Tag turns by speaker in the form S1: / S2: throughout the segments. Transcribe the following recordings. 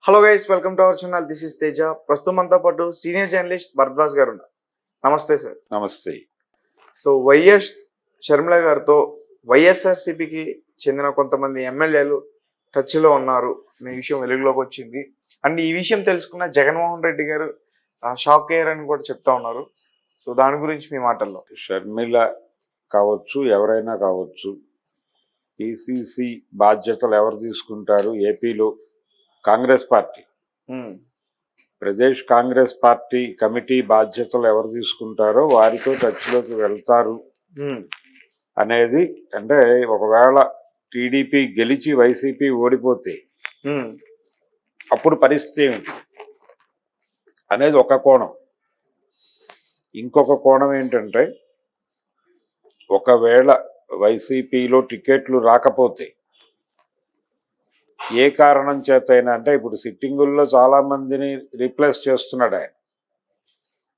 S1: Hello guys, welcome to our channel. This is Teja. ప్రస్తుతం మనతో పాటు సీనియర్ జర్నలిస్ట్ భరద్వాజ్ గారు ఉన్నారు. నమస్తే సార్.
S2: నమస్తే.
S1: సో వైఎస్ షర్మిల గారితో వైఎస్ఆర్సీపీకి చెందిన కొంతమంది ఎమ్మెల్యేలు టచ్లో ఉన్నారు అనే విషయం వెలుగులోకి వచ్చింది. అండ్ ఈ విషయం తెలుసుకున్న జగన్మోహన్ రెడ్డి గారు షాక్ అయ్యారని కూడా చెప్తా ఉన్నారు. సో దాని గురించి మీ మాటల్లో.
S2: షర్మిల కావచ్చు, ఎవరైనా కావచ్చు, పిసిసి బాధ్యతలు ఎవరు తీసుకుంటారు? ఏపీలో Congress party, Pradesh Congress party committee బాధ్యతలు ఎవరు తీసుకుంటారో వారితో టచ్లోకి వెళ్తారు అనేది. అంటే ఒకవేళ టీడీపీ గెలిచి వైసీపీ ఓడిపోతే అప్పుడు పరిస్థితి ఏమిటి అనేది ఒక కోణం. ఇంకొక కోణం ఏంటంటే, ఒకవేళ వైసీపీలో టికెట్లు రాకపోతే ఏ కారణం చేతైనా, అంటే ఇప్పుడు సిట్టింగుల్లో చాలా మందిని రీప్లేస్ చేస్తున్నాడు ఆయన.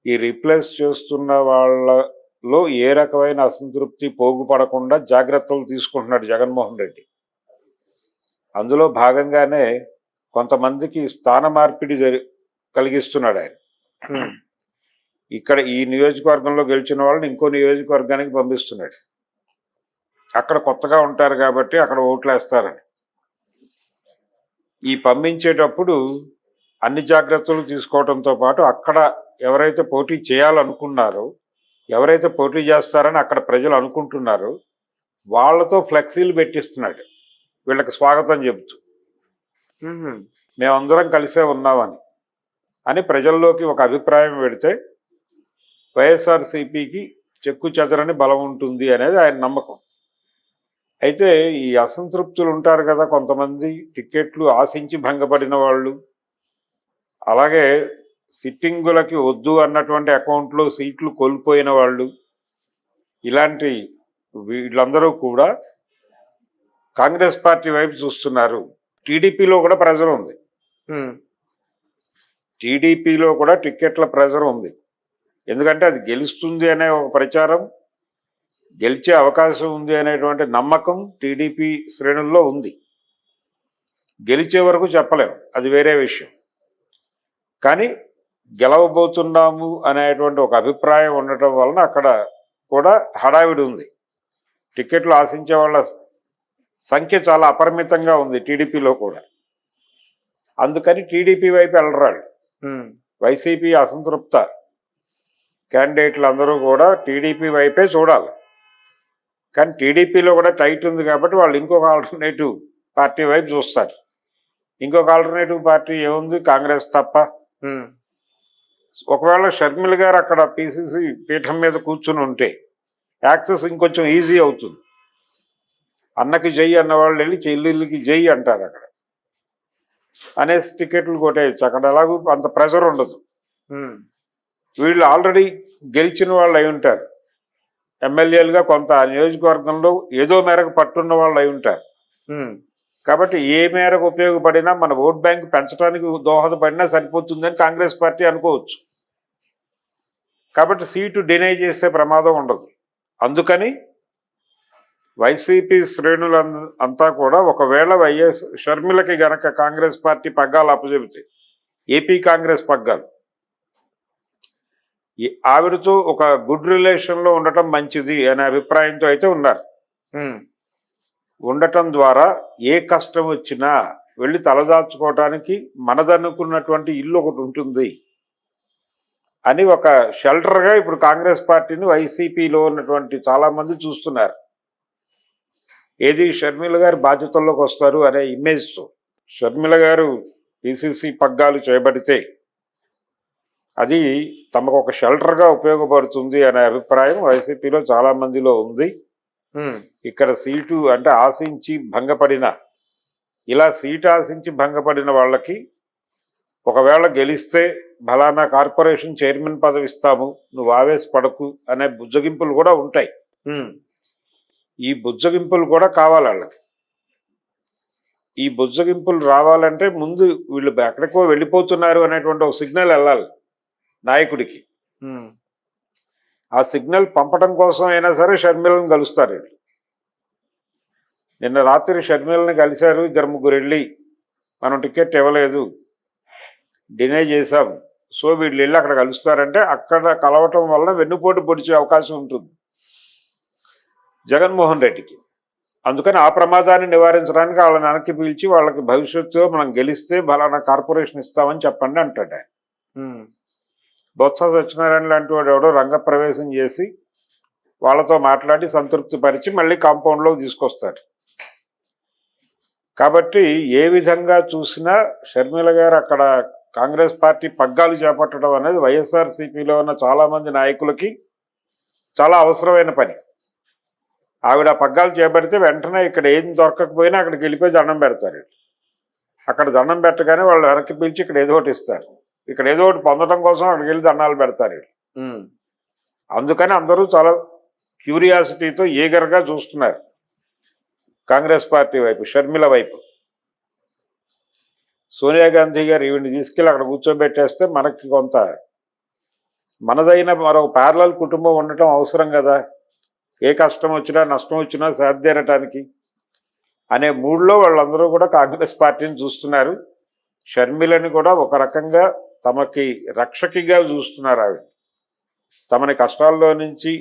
S2: ఈ రీప్లేస్ చేస్తున్న వాళ్ళలో ఏ రకమైన అసంతృప్తి పోగుపడకుండా జాగ్రత్తలు తీసుకుంటున్నాడు జగన్మోహన్ రెడ్డి. అందులో భాగంగానే కొంతమందికి స్థాన మార్పిడి కలిగిస్తున్నాడు ఆయన. ఇక్కడ ఈ నియోజకవర్గంలో గెలిచిన వాళ్ళని ఇంకో నియోజకవర్గానికి పంపిస్తున్నాడు. అక్కడ కొత్తగా ఉంటారు కాబట్టి అక్కడ ఓట్లు వేస్తారని. ఈ పంపించేటప్పుడు అన్ని జాగ్రత్తలు తీసుకోవడంతో పాటు అక్కడ ఎవరైతే పోటీ చేయాలనుకున్నారో, ఎవరైతే పోటీ చేస్తారని అక్కడ ప్రజలు అనుకుంటున్నారో వాళ్ళతో ఫ్లెక్సీలు పెట్టిస్తున్నాడు వీళ్ళకి స్వాగతం చెబుతూ, మేమందరం కలిసే ఉన్నామని అని ప్రజల్లోకి ఒక అభిప్రాయం పెడితే వైఎస్ఆర్సీపీకి చెక్కు చెదరని బలం ఉంటుంది అనేది ఆయన నమ్మకం. అయితే ఈ అసంతృప్తులు ఉంటారు కదా కొంతమంది, టికెట్లు ఆశించి భంగపడిన వాళ్ళు, అలాగే సిట్టింగులకి వద్దు అన్నటువంటి అకౌంట్లో సీట్లు కోల్పోయిన వాళ్ళు, ఇలాంటి వీళ్ళందరూ కూడా కాంగ్రెస్ పార్టీ వైపు చూస్తున్నారు. టీడీపీలో కూడా ప్రెజర్ ఉంది. టీడీపీలో కూడా టికెట్ల ప్రెజర్ ఉంది. ఎందుకంటే అది గెలుస్తుంది అనే ఒక ప్రచారం, గెలిచే అవకాశం ఉంది అనేటువంటి నమ్మకం టీడీపీ శ్రేణుల్లో ఉంది. గెలిచే వరకు చెప్పలేము, అది వేరే విషయం. కానీ గెలవబోతున్నాము అనేటువంటి ఒక అభిప్రాయం ఉండటం వలన అక్కడ కూడా హడావిడి ఉంది. టికెట్లు ఆశించే వాళ్ళ సంఖ్య చాలా అపరిమితంగా ఉంది టీడీపీలో కూడా. అందుకని టీడీపీ వైపు వెళ్ళరాళ్ళు. వైసీపీ అసంతృప్త క్యాండిడేట్లు అందరూ కూడా టీడీపీ వైపే చూడాలి. కానీ టీడీపీలో కూడా టైట్ ఉంది కాబట్టి వాళ్ళు ఇంకొక ఆల్టర్నేటివ్ పార్టీ వైపు చూస్తారు. ఇంకొక ఆల్టర్నేటివ్ పార్టీ ఏముంది? కాంగ్రెస్ తప్ప. ఒకవేళ షర్మిల గారు అక్కడ పిసిసి పీఠం మీద కూర్చుని ఉంటే యాక్సెస్ ఇంకొంచెం ఈజీ అవుతుంది. అన్నకి జై అన్నవాళ్ళు వెళ్ళి చెల్లెళ్ళకి జై అంటారు అక్కడ అనేసి టికెట్లు కొట్టేయచ్చు. అక్కడ ఎలాగూ అంత ప్రెషర్ ఉండదు. వీళ్ళు ఆల్రెడీ గెలిచిన వాళ్ళు అయి ఉంటారు, ఎమ్మెల్యేలుగా కొంత నియోజకవర్గంలో ఏదో మేరకు పట్టున్న వాళ్ళు అయి ఉంటారు. కాబట్టి ఏ మేరకు ఉపయోగపడినా మన ఓట్ బ్యాంక్ పెంచడానికి దోహదపడినా సరిపోతుందని కాంగ్రెస్ పార్టీ అనుకోవచ్చు. కాబట్టి సీటు డినై చేసే ప్రమాదం ఉండదు. అందుకని వైసీపీ శ్రేణులు అంతా కూడా ఒకవేళ వైఎస్ షర్మిలకి గనక కాంగ్రెస్ పార్టీ పగ్గాలు అప్పచెబితే, ఏపీ కాంగ్రెస్ పగ్గాలు, ఆవిడతో ఒక గుడ్ రిలేషన్లో ఉండటం మంచిది అనే అభిప్రాయంతో అయితే ఉన్నారు. ఉండటం ద్వారా ఏ కష్టం వచ్చినా వెళ్ళి తలదాచుకోవటానికి మనదనుకున్నటువంటి ఇల్లు ఒకటి ఉంటుంది అని ఒక షెల్టర్గా ఇప్పుడు కాంగ్రెస్ పార్టీని వైసీపీలో ఉన్నటువంటి చాలా మంది చూస్తున్నారు. ఏది షర్మిల గారు బాధ్యతల్లోకి వస్తారు అనే ఇమేజ్తో. షర్మిల గారు పిసిసి పగ్గాలు చేయబడితే అది తమకు ఒక షెల్టర్గా ఉపయోగపడుతుంది అనే అభిప్రాయం వైసీపీలో చాలా మందిలో ఉంది. ఇక్కడ సీటు అంటే ఆశించి భంగపడిన, ఇలా సీటు ఆశించి భంగపడిన వాళ్ళకి ఒకవేళ గెలిస్తే ఫలానా కార్పొరేషన్ చైర్మన్ పదవి ఇస్తాము, నువ్వు ఆవేశపడకు అనే బుజ్జగింపులు కూడా ఉంటాయి. ఈ బుజ్జగింపులు కూడా కావాలి వాళ్ళకి. ఈ బుజ్జగింపులు రావాలంటే ముందు వీళ్ళు ఎక్కడికో వెళ్ళిపోతున్నారు అనేటువంటి ఒక సిగ్నల్ వెళ్ళాలి నాయకుడికి. ఆ సిగ్నల్ పంపడం కోసం అయినా సరే షర్మిలను కలుస్తారు. నిన్న రాత్రి షర్మిలని కలిశారు 2-3 వెళ్ళి, మనం టికెట్ ఇవ్వలేదు, డినై చేశాం, సో వీళ్ళు వెళ్ళి అక్కడ కలుస్తారంటే అక్కడ కలవటం వల్ల వెన్నుపోటు పొడిచే అవకాశం ఉంటుంది జగన్మోహన్ రెడ్డికి. అందుకని ఆ ప్రమాదాన్ని నివారించడానికి వాళ్ళని వెనక్కి పిలిచి వాళ్ళకి భవిష్యత్తులో మనం గెలిస్తే బలానా కార్పొరేషన్ ఇస్తామని చెప్పండి అంటాడు ఆయన. బొత్స సత్యనారాయణ లాంటి వాడు ఎవడో రంగప్రవేశం చేసి వాళ్ళతో మాట్లాడి సంతృప్తి పరిచి మళ్ళీ కాంపౌండ్లో తీసుకొస్తాడు. కాబట్టి ఏ విధంగా చూసినా షర్మిల గారు అక్కడ కాంగ్రెస్ పార్టీ పగ్గాలు చేపట్టడం అనేది వైఎస్ఆర్సీపీలో ఉన్న చాలామంది నాయకులకి చాలా అవసరమైన పని. ఆవిడ పగ్గాలు చేపడితే వెంటనే ఇక్కడ ఏం దొరకకపోయినా అక్కడికి వెళ్ళిపోయి దండం పెడతారు. అక్కడ దండం పెట్టగానే వాళ్ళు వెనక్కి పిలిచి ఇక్కడ ఏదో ఒకటి ఇస్తారు, ఇక్కడ ఏదో ఒకటి పొందడం కోసం అక్కడికి వెళ్ళి దండాలు పెడతారు. అందుకని అందరూ చాలా క్యూరియాసిటీతో ఈగర్గా చూస్తున్నారు కాంగ్రెస్ పార్టీ వైపు, షర్మిల వైపు. సోనియా గాంధీ గారు ఈవిని తీసుకెళ్ళి అక్కడ కూర్చోబెట్టేస్తే మనకి కొంత మనదైన మరొక ప్యారలల్ కుటుంబం ఉండటం అవసరం కదా, ఏ కష్టం వచ్చినా నష్టం వచ్చినా సాధ్యరటానికి అనే మూడ్లో వాళ్ళందరూ కూడా కాంగ్రెస్ పార్టీని చూస్తున్నారు. షర్మిలని కూడా ఒక రకంగా తమకి రక్షకిగా చూస్తున్నారు. ఆవిడ తమని కష్టాల్లో నుంచి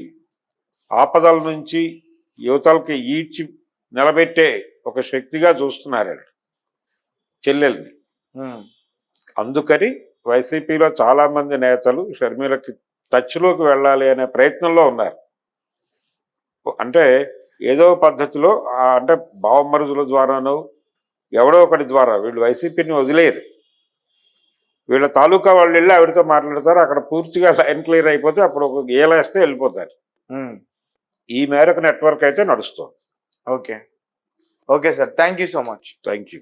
S2: ఆపదల నుంచి యువతలకి ఈడ్చి నిలబెట్టే ఒక శక్తిగా చూస్తున్నారు చెల్లెల్ని. అందుకని వైసీపీలో చాలామంది నేతలు షర్మిలకి టచ్లోకి వెళ్ళాలి అనే ప్రయత్నంలో ఉన్నారు. అంటే ఏదో పద్ధతిలో అంటే బావమరుదుల ద్వారానో ఎవడో ఒకటి ద్వారా వీళ్ళు వైసీపీని వదిలేరు. వీళ్ళ తాలూకా వాళ్ళు వెళ్ళి ఆవిడతో మాట్లాడతారు, అక్కడ పూర్తిగా లైన్ క్లియర్ అయిపోతే అప్పుడు ఒక గీలేస్తే వెళ్ళిపోతారు. ఈ మేరకు నెట్వర్క్ అయితే నడుస్తుంది.
S1: Okay okay sir, thank you so much.
S2: Thank you.